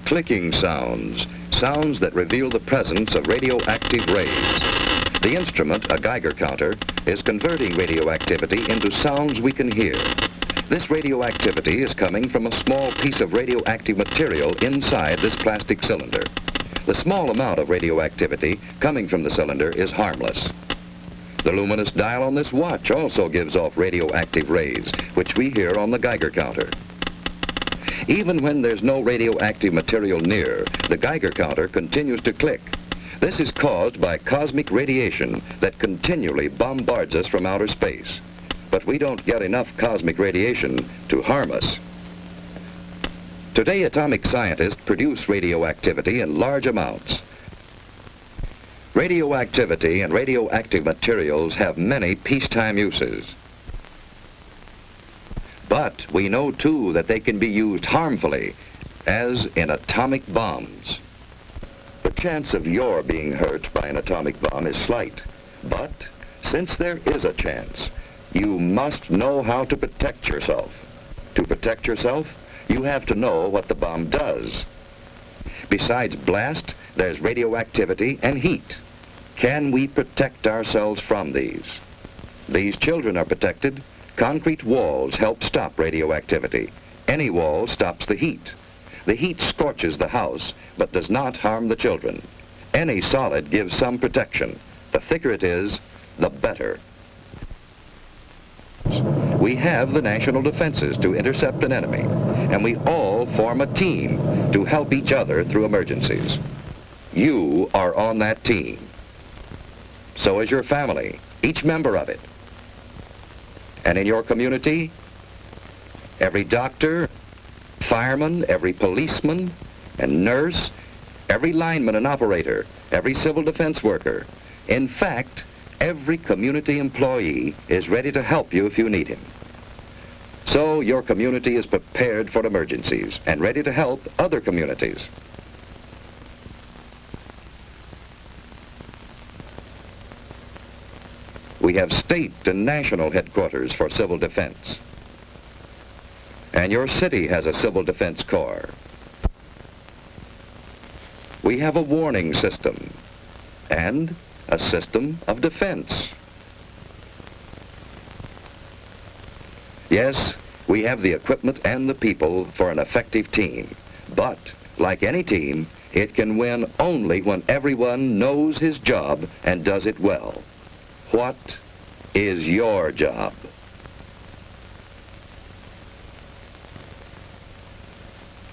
Clicking sounds, sounds that reveal the presence of radioactive rays. The instrument, a Geiger counter, is converting radioactivity into sounds we can hear. This radioactivity is coming from a small piece of radioactive material inside this plastic cylinder. The small amount of radioactivity coming from the cylinder is harmless. The luminous dial on this watch also gives off radioactive rays, which we hear on the Geiger counter. Even when there's no radioactive material near, the Geiger counter continues to click. This is caused by cosmic radiation that continually bombards us from outer space. But we don't get enough cosmic radiation to harm us. Today, atomic scientists produce radioactivity in large amounts. Radioactivity and radioactive materials have many peacetime uses. But we know, too, that they can be used harmfully, as in atomic bombs. The chance of your being hurt by an atomic bomb is slight. But since there is a chance, you must know how to protect yourself. To protect yourself, you have to know what the bomb does. Besides blast, there's radioactivity and heat. Can we protect ourselves from these? These children are protected. Concrete walls help stop radioactivity. Any wall stops the heat. The heat scorches the house, but does not harm the children. Any solid gives some protection. The thicker it is, the better. We have the national defenses to intercept an enemy, and we all form a team to help each other through emergencies. You are on that team. So is your family, each member of it. And in your community, every doctor, fireman, every policeman and nurse, every lineman and operator, every civil defense worker, in fact, every community employee is ready to help you if you need him. So your community is prepared for emergencies and ready to help other communities. We have state and national headquarters for civil defense. And your city has a civil defense corps. We have a warning system and a system of defense. Yes, we have the equipment and the people for an effective team. But, like any team, it can win only when everyone knows his job and does it well. What is your job?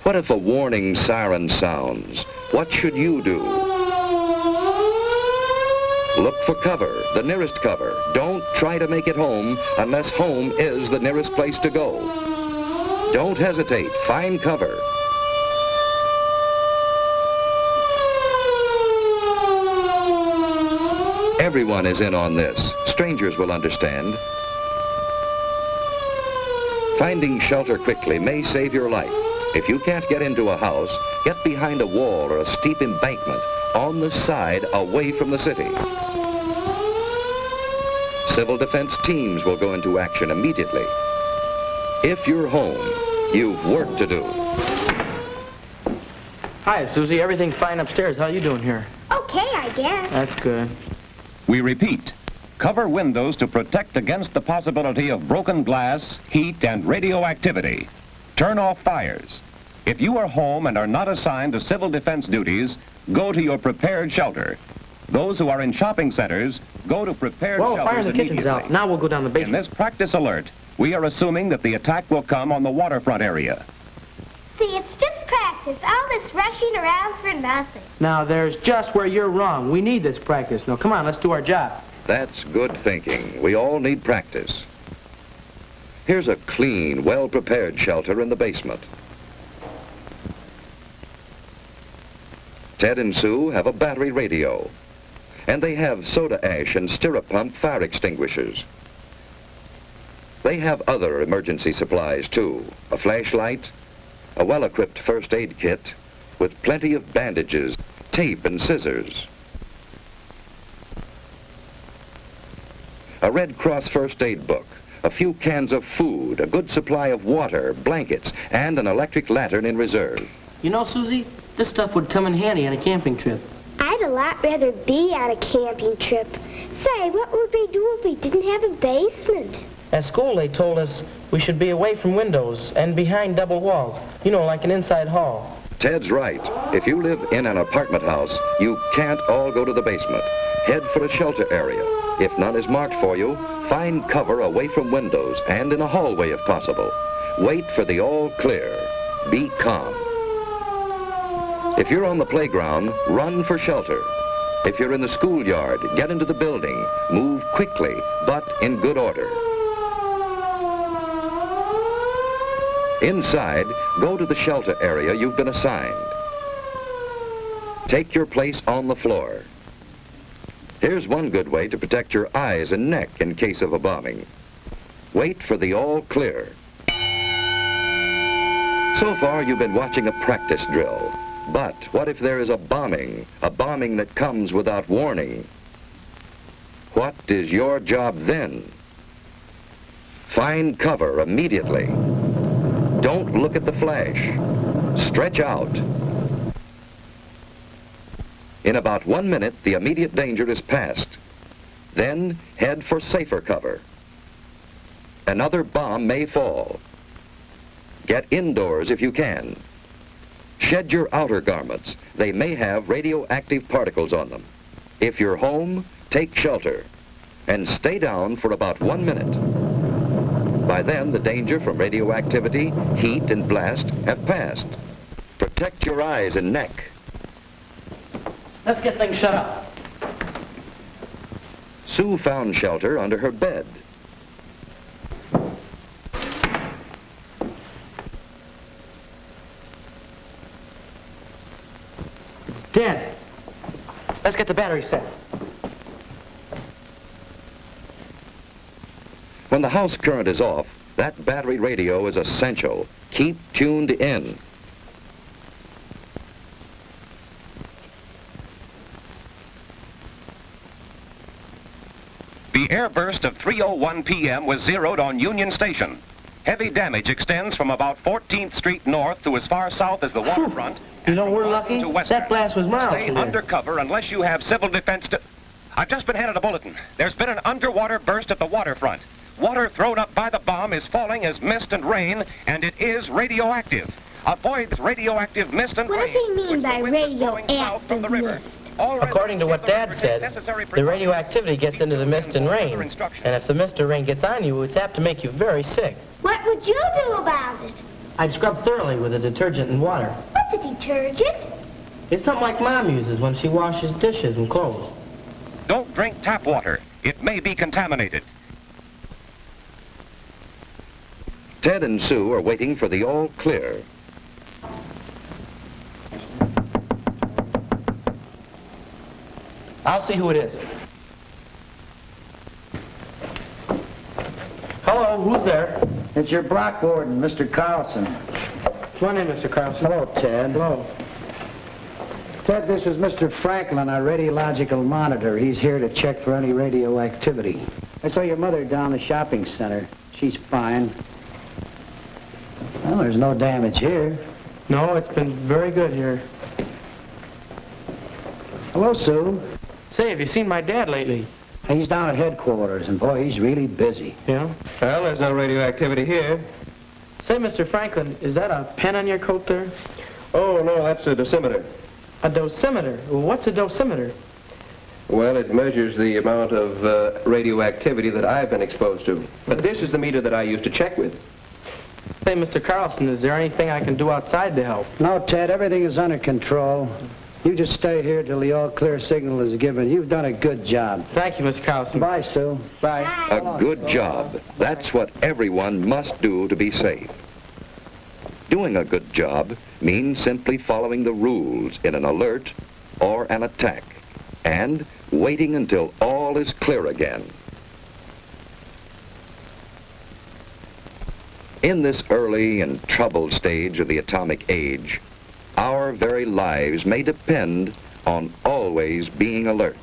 What if a warning siren sounds? What should you do? Look for cover, the nearest cover. Don't try to make it home unless home is the nearest place to go. Don't hesitate. Find cover. Everyone is in on this. Strangers will understand. Finding shelter quickly may save your life. If you can't get into a house, get behind a wall or a steep embankment on the side away from the city. Civil defense teams will go into action immediately. If you're home, you've work to do. Hi, Susie. Everything's fine upstairs. How you doing here? Okay, I guess. That's good. We repeat, cover windows to protect against the possibility of broken glass, heat, and radioactivity. Turn off fires. If you are home and are not assigned to civil defense duties, go to your prepared shelter. Those who are in shopping centers, go to prepared Well, shelters fire in the kitchen's immediately. out. Now we'll go down the In basement. this practice alert, we are assuming that the attack will come on the waterfront area. See, it's just practice. All this rushing around for nothing. Now, there's just where you're wrong. We need this practice. Now, come on, let's do our job. That's good thinking. We all need practice. Here's a clean, well-prepared shelter in the basement. Ted and Sue have a battery radio, and they have soda ash and stirrup pump fire extinguishers. They have other emergency supplies too, a flashlight, a well-equipped first aid kit with plenty of bandages, tape and scissors, a Red Cross first aid book, a few cans of food, a good supply of water, blankets, and an electric lantern in reserve. You know, Susie, this stuff would come in handy on a camping trip. I'd a lot rather be on a camping trip. Say, what would we do if we didn't have a basement? At school, they told us we should be away from windows and behind double walls. You know, like an inside hall. Ted's right. If you live in an apartment house, you can't all go to the basement. Head for a shelter area. If none is marked for you, find cover away from windows and in a hallway if possible. Wait for the all clear. Be calm. If you're on the playground, run for shelter. If you're in the schoolyard, get into the building. Move quickly, but in good order. Inside, go to the shelter area you've been assigned. Take your place on the floor. Here's one good way to protect your eyes and neck in case of a bombing. Wait for the all clear. So far, you've been watching a practice drill. But what if there is a bombing that comes without warning? What is your job then? Find cover immediately. Don't look at the flash. Stretch out. In about 1 minute, the immediate danger is past. Then head for safer cover. Another bomb may fall. Get indoors if you can. Shed your outer garments. They may have radioactive particles on them. If you're home, take shelter and stay down for about 1 minute. By then, the danger from radioactivity, heat, and blast have passed. Protect your eyes and neck. Let's get things shut up. Sue found shelter under her bed. Dad, let's get the battery set. When the house current is off, that battery radio is essential. Keep tuned in. The airburst of 3:01 p.m. was zeroed on Union Station. Heavy damage extends from about 14th Street north to as far south as the waterfront. You know, we're lucky. That blast was miles Stay from there. undercover unless you have civil defense to... I've just been handed a bulletin. There's been an underwater burst at the waterfront. Water thrown up by the bomb is falling as mist and rain, and it is radioactive. Avoid radioactive mist and What rain. does he mean which the by wind is blowing south from the river. radioactive mist? All According to what Dad said, the radioactivity gets into the mist and rain. And if the mist or rain gets on you, it's apt to make you very sick. What would you do about it? I'd scrub thoroughly with a detergent and water. What's a detergent? It's something like Mom uses when she washes dishes and clothes. Don't drink tap water. It may be contaminated. Ted and Sue are waiting for the all clear. I'll see who it is. Hello, who's there? It's your block warden, Mr. Carlson. Come on in, Mr. Carlson. Hello, Ted. Hello. Ted, this is Mr. Franklin, our radiological monitor. He's here to check for any radioactivity. I saw your mother down the shopping center. She's fine. Well, there's no damage here. No, it's been very good here. Hello, Sue. Say, have you seen my dad lately? He's down at headquarters, and boy, he's really busy. Yeah? Well, there's no radioactivity here. Say, Mr. Franklin, is that a pen on your coat there? Oh, no, that's a dosimeter. A dosimeter? Well, what's a dosimeter? Well, it measures the amount of radioactivity that I've been exposed to. But this is the meter that I use to check with. Say, Mr. Carlson, is there anything I can do outside to help? No, Ted, everything is under control. You just stay here till the all-clear signal is given. You've done a good job. Thank you, Mr. Carlson. Bye, Sue. Bye. A good job. That's what everyone must do to be safe. Doing a good job means simply following the rules in an alert or an attack and waiting until all is clear again. In this early and troubled stage of the atomic age, our very lives may depend on always being alert.